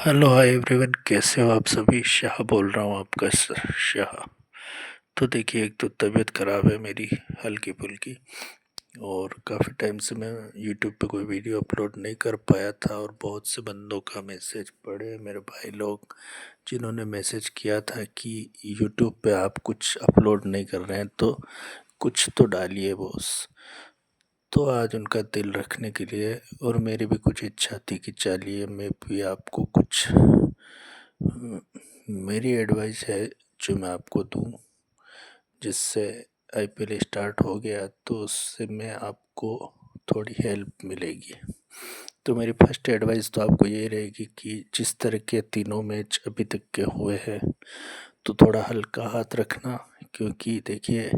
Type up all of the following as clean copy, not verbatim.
Hello hi everyone, कैसे हो आप सभी। शाह बोल रहा हूँ, आपका शाह। तो देखिए, एक तो तबीयत ख़राब है मेरी, हल्की फुल्की। और काफ़ी टाइम से मैं यूट्यूब पे कोई वीडियो अपलोड नहीं कर पाया था, और बहुत से बंदों का मैसेज पढ़े, मेरे भाई लोग जिन्होंने मैसेज किया था कि यूट्यूब पे आप कुछ अपलोड नहीं कर रहे हैं तो कुछ तो डालिए बॉस। तो आज उनका दिल रखने के लिए और मेरी भी कुछ इच्छा थी कि चलिए मैं भी आपको कुछ मेरी एडवाइस है जो मैं आपको दूं, जिससे आईपीएल स्टार्ट हो गया तो उससे मैं आपको थोड़ी हेल्प मिलेगी। तो मेरी फर्स्ट एडवाइस तो आपको ये रहेगी कि जिस तरह के तीनों मैच अभी तक के हुए हैं तो थोड़ा हल्का हाथ रखना, क्योंकि देखिए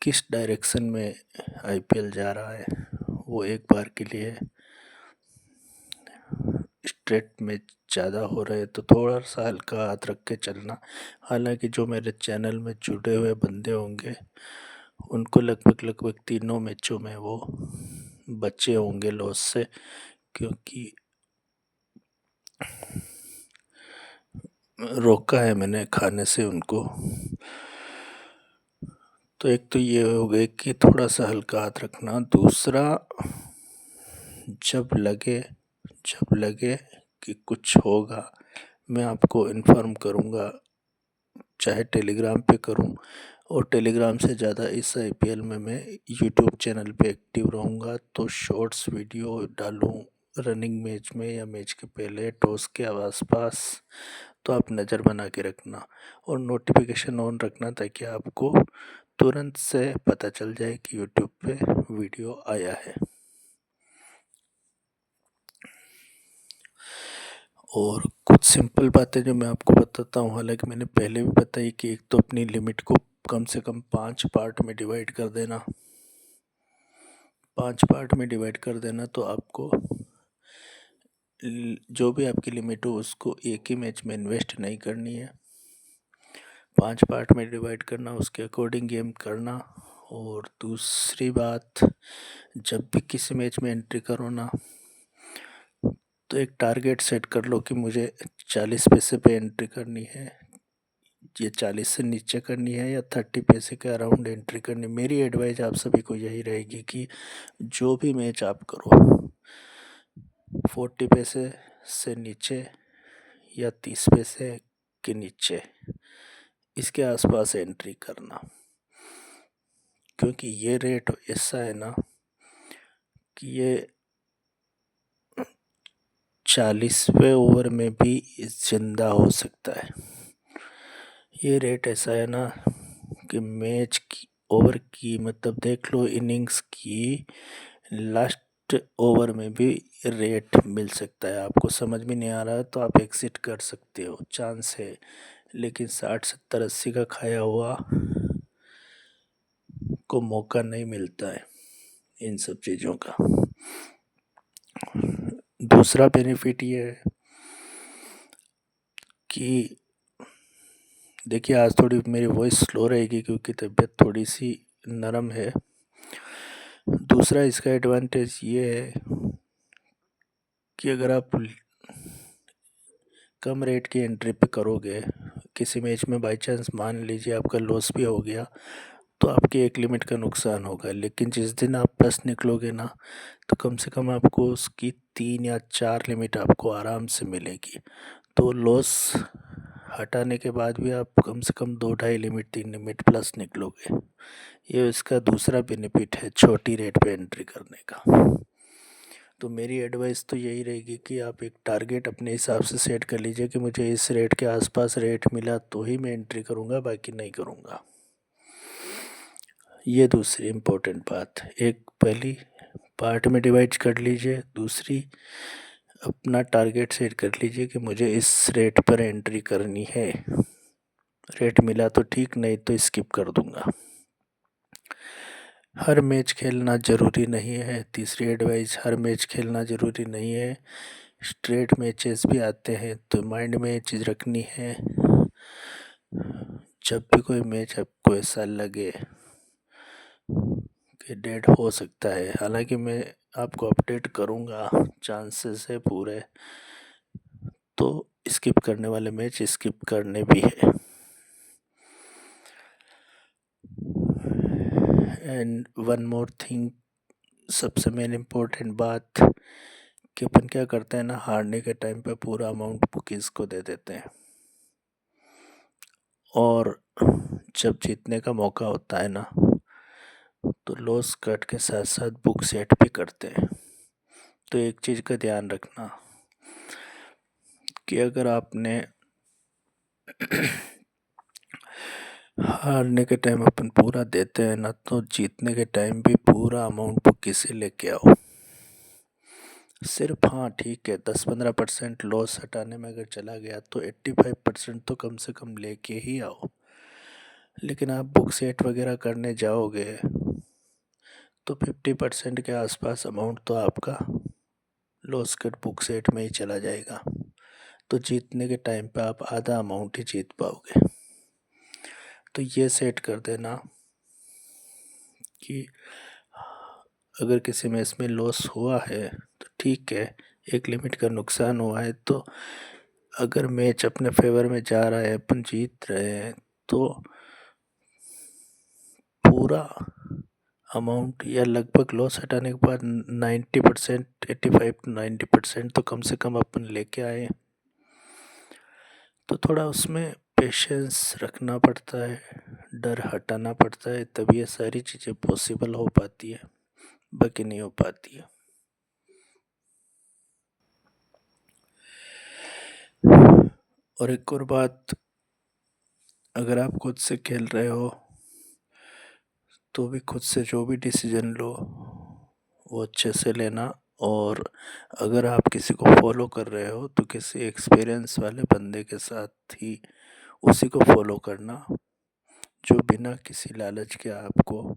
किस डायरेक्शन में आईपीएल जा रहा है। वो एक बार के लिए स्ट्रेट में ज़्यादा हो रहे तो थोड़ा सा हल्का हाथ रख के चलना। हालांकि जो मेरे चैनल में जुड़े हुए बंदे होंगे उनको लगभग लगभग तीनों मैचों में वो बचे होंगे लॉस से, क्योंकि रोका है मैंने खाने से उनको। तो एक तो ये हो गया कि थोड़ा सा हल्का हाथ रखना। दूसरा, जब लगे जब लगे कि कुछ होगा मैं आपको इन्फॉर्म करूँगा, चाहे टेलीग्राम पे करूं, और टेलीग्राम से ज़्यादा इस आईपीएल में मैं यूट्यूब चैनल पे एक्टिव रहूँगा। तो शॉर्ट्स वीडियो डालूं रनिंग मैच में या मैच के पहले टॉस के आसपास, तो आप नज़र बना के रखना और नोटिफिकेशन ऑन रखना, ताकि आपको तुरंत से पता चल जाए कि यूट्यूब पे वीडियो आया है। और कुछ सिंपल बातें जो मैं आपको बताता हूँ, हालांकि मैंने पहले भी बताई, कि एक तो अपनी लिमिट को कम से कम 5 पार्ट में डिवाइड कर देना। 5 पार्ट में डिवाइड कर देना तो आपको जो भी आपकी लिमिट हो उसको एक ही मैच में इन्वेस्ट नहीं करनी है। 5 पार्ट में डिवाइड करना, उसके अकॉर्डिंग गेम करना। और दूसरी बात, जब भी किसी मैच में एंट्री करो ना, तो एक टारगेट सेट कर लो कि मुझे 40 पैसे पे एंट्री करनी है, ये 40 से नीचे करनी है, या 30 पैसे के अराउंड एंट्री करनी है। मेरी एडवाइस आप सभी को यही रहेगी कि जो भी मैच आप करो 40 पैसे से नीचे या 30 पैसे के नीचे, इसके आसपास एंट्री करना। क्योंकि ये रेट ऐसा है ना कि ये 40वें ओवर में भी जिंदा हो सकता है। ये रेट ऐसा है ना कि मैच की ओवर की, मतलब देख लो इनिंग्स की लास्ट ओवर में भी रेट मिल सकता है। आपको समझ में नहीं आ रहा है तो आप एग्जिट कर सकते हो, चांस है। लेकिन 60 70 80 का खाया हुआ को मौका नहीं मिलता है इन सब चीज़ों का। दूसरा बेनिफिट ये है कि देखिए, आज थोड़ी मेरी वॉइस स्लो रहेगी क्योंकि तबीयत थोड़ी सी नरम है। दूसरा इसका एडवांटेज ये है कि अगर आप कम रेट की एंट्री पे करोगे किसी मैच में, बाई चांस मान लीजिए आपका लॉस भी हो गया, तो आपकी एक लिमिट का नुकसान होगा। लेकिन जिस दिन आप प्लस निकलोगे ना, तो कम से कम आपको उसकी 3 या 4 लिमिट आपको आराम से मिलेगी। तो लॉस हटाने के बाद भी आप कम से कम 2 ढाई लिमिट 3 लिमिट प्लस निकलोगे। ये इसका दूसरा बेनिफिट है छोटी रेट पे एंट्री करने का। तो मेरी एडवाइस तो यही रहेगी कि आप एक टारगेट अपने हिसाब से सेट कर लीजिए कि मुझे इस रेट के आसपास रेट मिला तो ही मैं एंट्री करूँगा, बाकी नहीं करूँगा। ये दूसरी इम्पोर्टेंट बात। एक पहली पार्ट में डिवाइड कर लीजिए, दूसरी अपना टारगेट सेट कर लीजिए कि मुझे इस रेट पर एंट्री करनी है। रेट मिला तो ठीक, नहीं तो स्किप कर दूंगा। हर मैच खेलना ज़रूरी नहीं है। तीसरी एडवाइस, हर मैच खेलना ज़रूरी नहीं है। स्ट्रेट मैचेस भी आते हैं, तो माइंड में ये चीज़ रखनी है, जब भी कोई मैच आपको ऐसा लगे कि डेड हो सकता है, हालांकि मैं आपको अपडेट करूंगा, चांसेस है पूरे, तो स्किप करने वाले मैच स्किप करने भी है। एंड वन मोर थिंग, सबसे मेन इम्पोर्टेंट बात कि अपन क्या करते हैं ना, हारने के टाइम पे पूरा अमाउंट बुकीज़ को दे देते हैं, और जब जीतने का मौका होता है ना तो लॉस कट के साथ साथ बुक सेट भी करते हैं। तो एक चीज़ का ध्यान रखना कि अगर आपने हारने के टाइम अपन पूरा देते हैं ना, तो जीतने के टाइम भी पूरा अमाउंट बुकी से लेके आओ। सिर्फ हाँ ठीक है, 10-15% लॉस हटाने में अगर चला गया तो 85% तो कम से कम लेके ही आओ। लेकिन आप बुक सेट वगैरह करने जाओगे तो 50% के आसपास अमाउंट तो आपका लॉस कट बुक सेट में ही चला जाएगा। तो जीतने के टाइम पे आप आधा अमाउंट ही जीत पाओगे। तो ये सेट कर देना कि अगर किसी मैच में लॉस हुआ है तो ठीक है, एक लिमिट का नुकसान हुआ है, तो अगर मैच अपने फेवर में जा रहा है, अपन जीत रहे हैं, तो पूरा अमाउंट या लगभग लॉस हटाने के बाद 90%, 85 to 90% तो कम से कम अपन लेके आए। तो थोड़ा उसमें पेशेंस रखना पड़ता है, डर हटाना पड़ता है, तभी ये सारी चीज़ें पॉसिबल हो पाती है, बाकी नहीं हो पाती है। और एक और बात, अगर आप खुद से खेल रहे हो तो भी खुद से जो भी डिसीजन लो वो अच्छे से लेना, और अगर आप किसी को फॉलो कर रहे हो तो किसी एक्सपीरियंस वाले बंदे के साथ ही उसी को फॉलो करना, जो बिना किसी लालच के आपको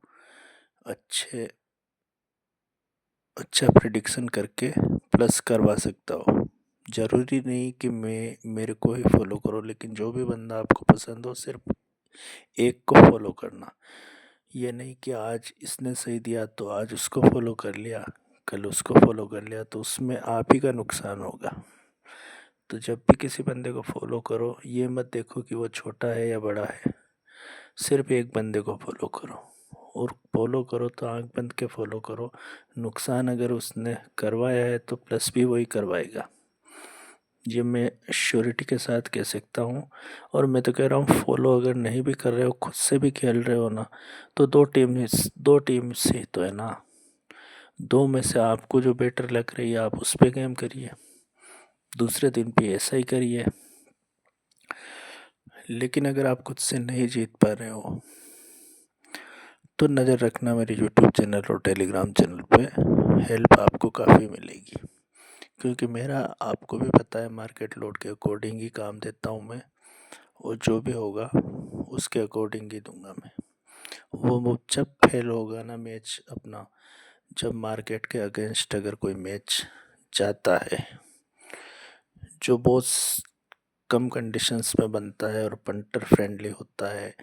अच्छा प्रिडिक्शन करके प्लस करवा सकता हो। ज़रूरी नहीं कि मेरे को ही फॉलो करो, लेकिन जो भी बंदा आपको पसंद हो सिर्फ एक को फॉलो करना। ये नहीं कि आज इसने सही दिया तो आज उसको फॉलो कर लिया, कल उसको फॉलो कर लिया, तो उसमें आप ही का नुकसान होगा। तो जब भी किसी बंदे को फॉलो करो, ये मत देखो कि वो छोटा है या बड़ा है, सिर्फ एक बंदे को फॉलो करो, और फॉलो करो तो आंख बंद के फॉलो करो। नुकसान अगर उसने करवाया है तो प्लस भी वही करवाएगा, ये मैं श्योरिटी के साथ कह सकता हूँ। और मैं तो कह रहा हूँ, फॉलो अगर नहीं भी कर रहे हो, खुद से भी खेल रहे हो ना, तो दो टीम से तो है ना, दो में से आपको जो बेटर लग रही है आप उस पर गेम करिए, दूसरे दिन भी ऐसा ही करिए। लेकिन अगर आप खुद से नहीं जीत पा रहे हो तो नज़र रखना मेरे यूट्यूब चैनल और टेलीग्राम चैनल पे, हेल्प आपको काफ़ी मिलेगी। क्योंकि मेरा आपको भी पता है, मार्केट लोड के अकॉर्डिंग ही काम देता हूँ मैं, और जो भी होगा उसके अकॉर्डिंग ही दूंगा मैं। वो जब फेल होगा ना मैच अपना, जब मार्केट के अगेंस्ट अगर कोई मैच जाता है जो बहुत कम कंडीशंस में बनता है और पंटर फ्रेंडली होता है,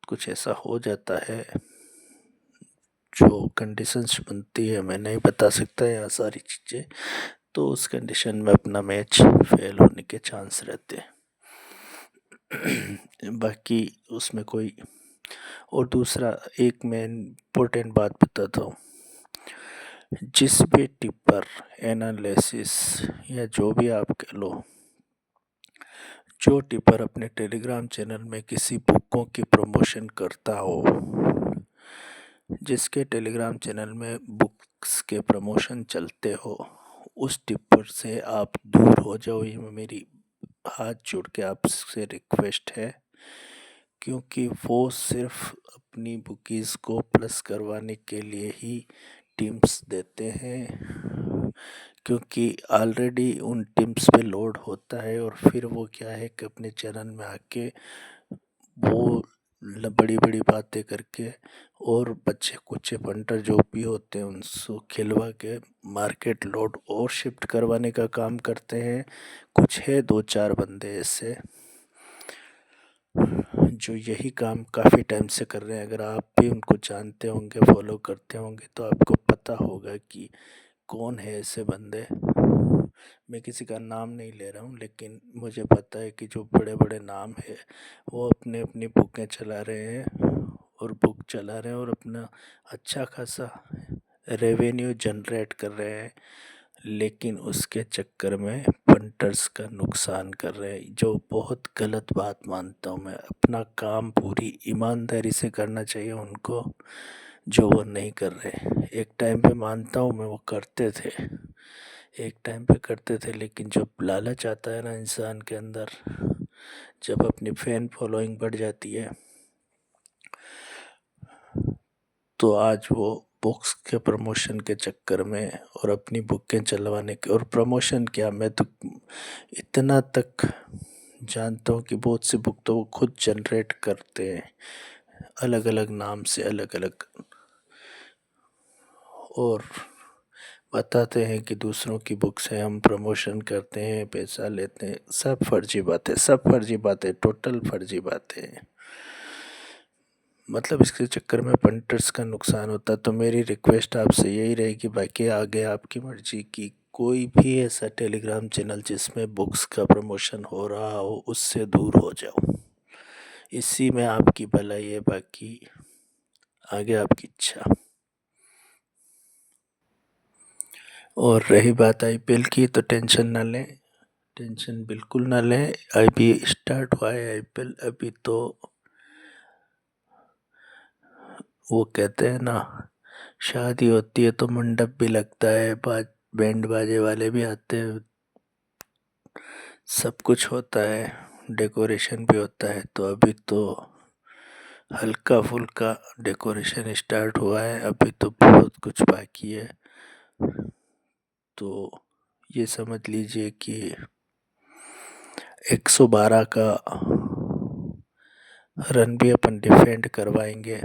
कुछ ऐसा हो जाता है जो कंडीशंस बनती है, मैं नहीं बता सकता यहाँ सारी चीज़ें, तो उस कंडीशन में अपना मैच फेल होने के चांस रहते हैं। बाकी उसमें कोई, और दूसरा एक मैं इम्पोर्टेंट बात बताता हूँ, जिस भी टिपर एनालिसिस या जो भी आप कह लो, जो टिपर अपने टेलीग्राम चैनल में किसी बुकों की प्रमोशन करता हो, जिसके टेलीग्राम चैनल में बुक्स के प्रमोशन चलते हो, उस टिपर से आप दूर हो जाओ, ये मेरी हाथ जोड़ के आपसे रिक्वेस्ट है। क्योंकि वो सिर्फ अपनी बुकीज़ को प्लस करवाने के लिए ही टीम्स देते हैं, क्योंकि ऑलरेडी उन टीम्स पे लोड होता है, और फिर वो क्या है कि अपने चैनल में आके वो बड़ी बड़ी बातें करके और बच्चे कुछ पंटर जो भी होते हैं उनसे खिलवा के मार्केट लोड और शिफ्ट करवाने का काम करते हैं। कुछ है 2-4 बंदे ऐसे जो यही काम काफ़ी टाइम से कर रहे हैं। अगर आप भी उनको जानते होंगे, फॉलो करते होंगे, तो आपको पता होगा कि कौन है ऐसे बंदे मैं किसी का नाम नहीं ले रहा हूँ, लेकिन मुझे पता है कि जो बड़े बड़े नाम है वो अपने अपनी बुकें चला रहे हैं और बुक चला रहे हैं और अपना अच्छा खासा रेवेन्यू जनरेट कर रहे हैं, लेकिन उसके चक्कर में पंटर्स का नुकसान कर रहे हैं, जो बहुत गलत बात मानता हूँ मैं। अपना काम पूरी ईमानदारी से करना चाहिए उनको, जो वो नहीं कर रहे। एक टाइम पे मानता हूँ मैं वो करते थे, एक टाइम पे करते थे, लेकिन जब लालच आता है ना इंसान के अंदर, जब अपनी फैन फॉलोइंग बढ़ जाती है, तो आज वो बुक्स के प्रमोशन के चक्कर में और अपनी बुकें चलवाने के, और प्रमोशन क्या, मैं तो इतना तक जानता हूँ कि बहुत सी बुक तो वो खुद जनरेट करते हैं अलग अलग नाम से, अलग अलग, और बताते हैं कि दूसरों की बुक से हम प्रमोशन करते हैं, पैसा लेते हैं। सब फर्जी बातें, सब फर्जी बातें, टोटल फर्जी बातें। मतलब इसके चक्कर में पंटर्स का नुकसान होता। तो मेरी रिक्वेस्ट आपसे यही रहेगी, बाकी आगे आपकी मर्जी की, कोई भी ऐसा टेलीग्राम चैनल जिसमें बुक्स का प्रमोशन हो रहा हो उससे दूर हो जाओ। इसी में आपकी भलाई है, बाकी आगे आपकी इच्छा। और रही बात आईपीएल की, तो टेंशन ना लें, टेंशन बिल्कुल ना लें। अभी स्टार्ट हुआ है आईपीएल, अभी तो वो कहते हैं ना, शादी होती है तो मंडप भी लगता है, बैंड बाजे वाले भी आते हैं, सब कुछ होता है, डेकोरेशन भी होता है। तो अभी तो हल्का फुल्का डेकोरेशन स्टार्ट हुआ है, अभी तो बहुत कुछ बाकी है। तो ये समझ लीजिए कि 112 का रन भी अपन डिफेंड करवाएंगे,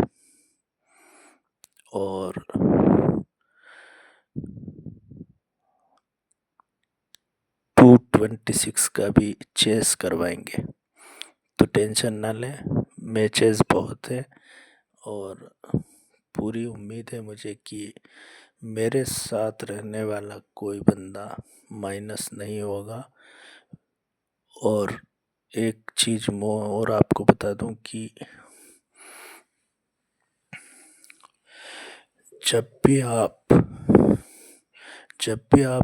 और 226 का भी चेस करवाएंगे। तो टेंशन ना लें, मैचेस बहुत है, और पूरी उम्मीद है मुझे कि मेरे साथ रहने वाला कोई बंदा माइनस नहीं होगा। और एक चीज़ मैं और आपको बता दूं कि जब भी आप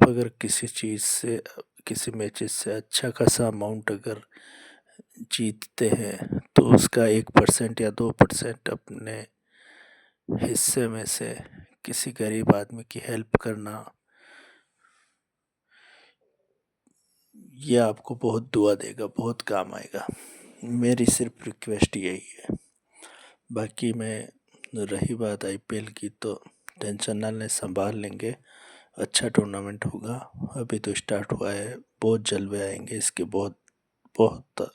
अगर किसी चीज़ से, किसी मैचेस से अच्छा खासा अमाउंट अगर जीतते हैं, तो उसका 1% या 2% अपने हिस्से में से किसी गरीब आदमी की हेल्प करना, ये आपको बहुत दुआ देगा, बहुत काम आएगा। मेरी सिर्फ रिक्वेस्ट यही है। बाकी मैं, रही बात आईपीएल की, तो टेंशन ना लें, संभाल लेंगे, अच्छा टूर्नामेंट होगा। अभी तो स्टार्ट हुआ है, बहुत जलवे आएंगे इसके, बहुत बहुत।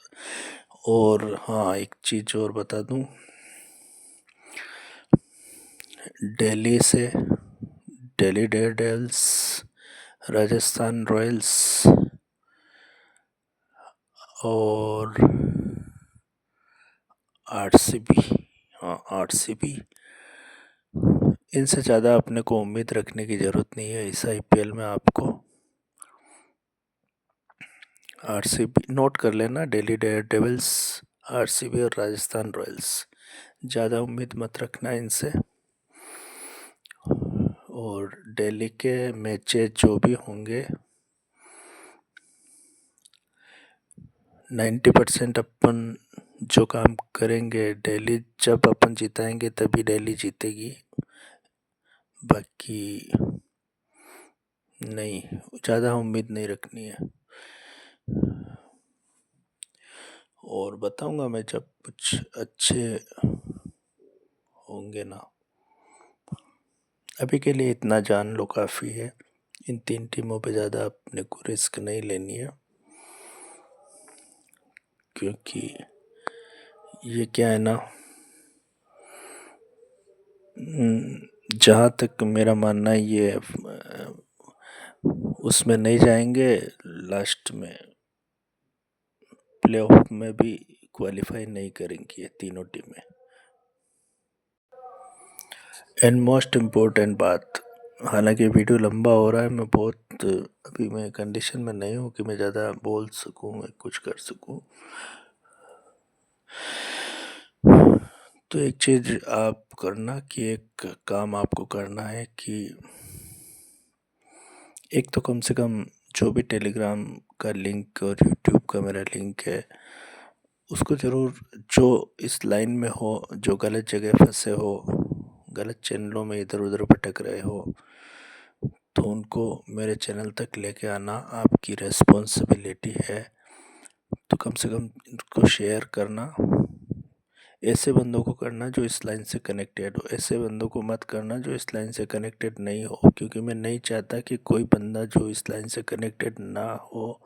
और हाँ, एक चीज़ और बता दूं, दिल्ली से दिल्ली डेयरडेविल्स, राजस्थान रॉयल्स और आरसीबी, हाँ आरसीबी, इनसे ज़्यादा अपने को उम्मीद रखने की ज़रूरत नहीं है इस आईपीएल में। आपको आरसीबी नोट कर लेना, दिल्ली डेयरडेविल्स, आरसीबी और राजस्थान रॉयल्स, ज़्यादा उम्मीद मत रखना इनसे। और दिल्ली के मैचेस जो भी होंगे, 90% अपन जो काम करेंगे दिल्ली, जब अपन जिताएंगे तभी दिल्ली जीतेगी, बाकी नहीं, ज़्यादा उम्मीद नहीं रखनी है। और बताऊंगा मैं जब कुछ अच्छे होंगे ना। अभी के लिए इतना जान लो काफ़ी है, इन 3 टीमों पे ज़्यादा अपने को रिस्क नहीं लेनी है, क्योंकि ये क्या है ना, जहाँ तक मेरा मानना है, ये उसमें नहीं जाएंगे, लास्ट में प्लेऑफ में भी क्वालिफाई नहीं करेंगी ये तीनों टीमें। एंड मोस्ट इम्पोर्टेंट बात, हालांकि वीडियो लंबा हो रहा है, मैं बहुत अभी मैं कंडीशन में नहीं हूँ कि मैं ज़्यादा बोल सकूँ, मैं कुछ कर सकूँ। तो एक चीज़ आप करना कि एक काम आपको करना है कि एक तो कम से कम जो भी टेलीग्राम का लिंक और यूट्यूब का मेरा लिंक है उसको ज़रूर, जो इस लाइन में हो, जो गलत जगह फंसे हो, गलत चैनलों में इधर उधर भटक रहे हो, तो उनको मेरे चैनल तक लेके आना आपकी रेस्पॉन्सिबिलिटी है। तो कम से कम इनको शेयर करना, ऐसे बंदों को करना जो इस लाइन से कनेक्टेड हो, ऐसे बंदों को मत करना जो इस लाइन से कनेक्टेड नहीं हो, क्योंकि मैं नहीं चाहता कि कोई बंदा जो इस लाइन से कनेक्टेड ना हो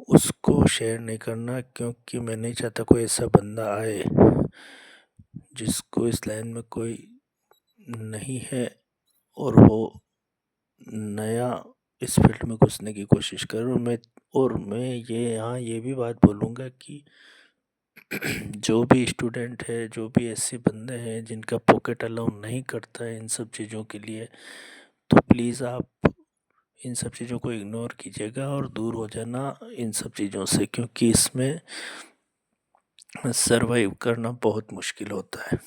उसको शेयर नहीं करना, क्योंकि मैं नहीं चाहता कोई ऐसा बंदा आए जिसको इस लाइन में कोई नहीं है और वो नया इस फील्ड में घुसने की कोशिश कर। और मैं ये यहाँ ये भी बात बोलूँगा कि जो भी स्टूडेंट है, जो भी ऐसे बंदे हैं जिनका पॉकेट अलाउ नहीं करता है इन सब चीज़ों के लिए, तो प्लीज़ आप इन सब चीज़ों को इग्नोर कीजिएगा और दूर हो जाना इन सब चीज़ों से, क्योंकि इसमें सरवाइव करना बहुत मुश्किल होता है।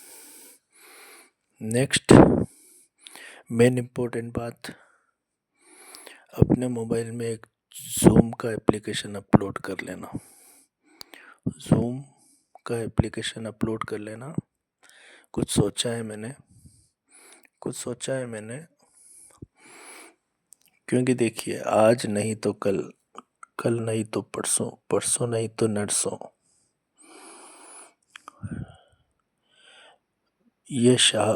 नेक्स्ट मेन इम्पोर्टेंट बात, अपने मोबाइल में एक जूम का एप्लीकेशन अपलोड कर लेना। जूम का एप्लीकेशन अपलोड कर लेना। कुछ सोचा है मैंने, क्योंकि देखिए आज नहीं तो कल, कल नहीं तो परसों, परसों नहीं तो नरसों, ये शाह,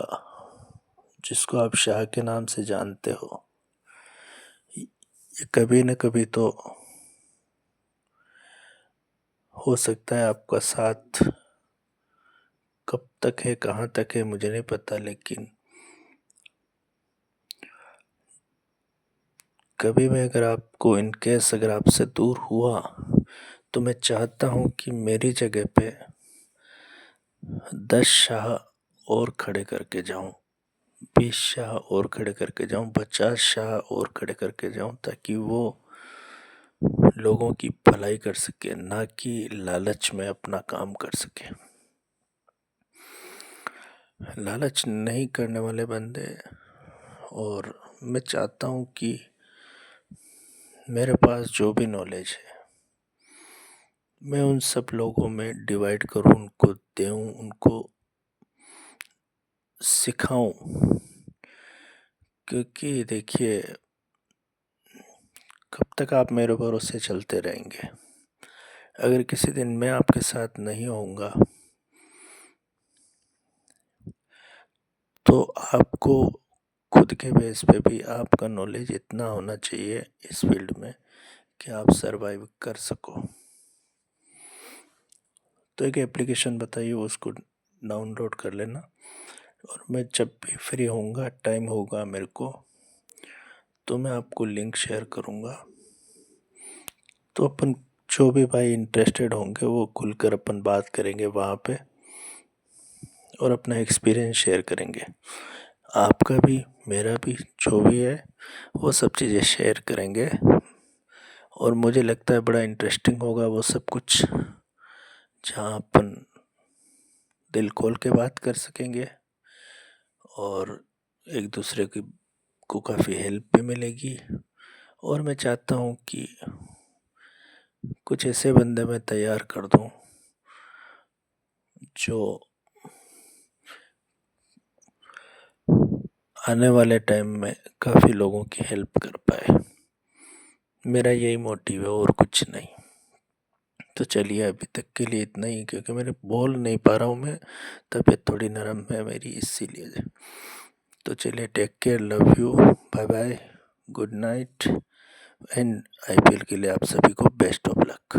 जिसको आप शाह के नाम से जानते हो, ये कभी न कभी तो हो सकता है आपका साथ। कब तक है, कहाँ तक है मुझे नहीं पता, लेकिन कभी मैं अगर आपको इनकेस अगर आपसे दूर हुआ तो मैं चाहता हूँ कि मेरी जगह पे 10 शाह और खड़े करके जाऊँ, 20 शाह और खड़े करके जाऊँ, 50 शाह और खड़े करके जाऊँ, ताकि वो लोगों की भलाई कर सके, ना कि लालच में अपना काम कर सके। लालच नहीं करने वाले बंदे, और मैं चाहता हूँ कि मेरे पास जो भी नॉलेज है मैं उन सब लोगों में डिवाइड करूँ, उनको दूँ, उनको सिखाऊं। क्योंकि देखिए कब तक आप मेरे भरोसे चलते रहेंगे। अगर किसी दिन मैं आपके साथ नहीं होऊंगा तो आपको खुद के बेस पे भी आपका नॉलेज इतना होना चाहिए इस फील्ड में कि आप सरवाइव कर सको। तो एक एप्लीकेशन बताइए, उसको डाउनलोड कर लेना, और मैं जब भी फ्री होऊंगा, टाइम होगा मेरे को, तो मैं आपको लिंक शेयर करूंगा। तो अपन जो भी भाई इंटरेस्टेड होंगे वो खुलकर अपन बात करेंगे वहाँ पे, और अपना एक्सपीरियंस शेयर करेंगे। आपका भी मेरा भी जो भी है वो सब चीज़ें शेयर करेंगे, और मुझे लगता है बड़ा इंटरेस्टिंग होगा वो सब कुछ, जहाँ अपन दिल खोल के बात कर सकेंगे और एक दूसरे की को काफ़ी हेल्प भी मिलेगी। और मैं चाहता हूँ कि कुछ ऐसे बंदे मैं तैयार कर दूँ जो आने वाले टाइम में काफ़ी लोगों की हेल्प कर पाए। मेरा यही मोटिव है और कुछ नहीं। तो चलिए अभी तक के लिए इतना ही, क्योंकि मेरे बोल नहीं पा रहा हूँ मैं, तबीयत थोड़ी नरम है मेरी, इसीलिए। तो चलिए, take care, love you, bye bye, good night, and IPL के लिए आप सभी को बेस्ट ऑफ लक।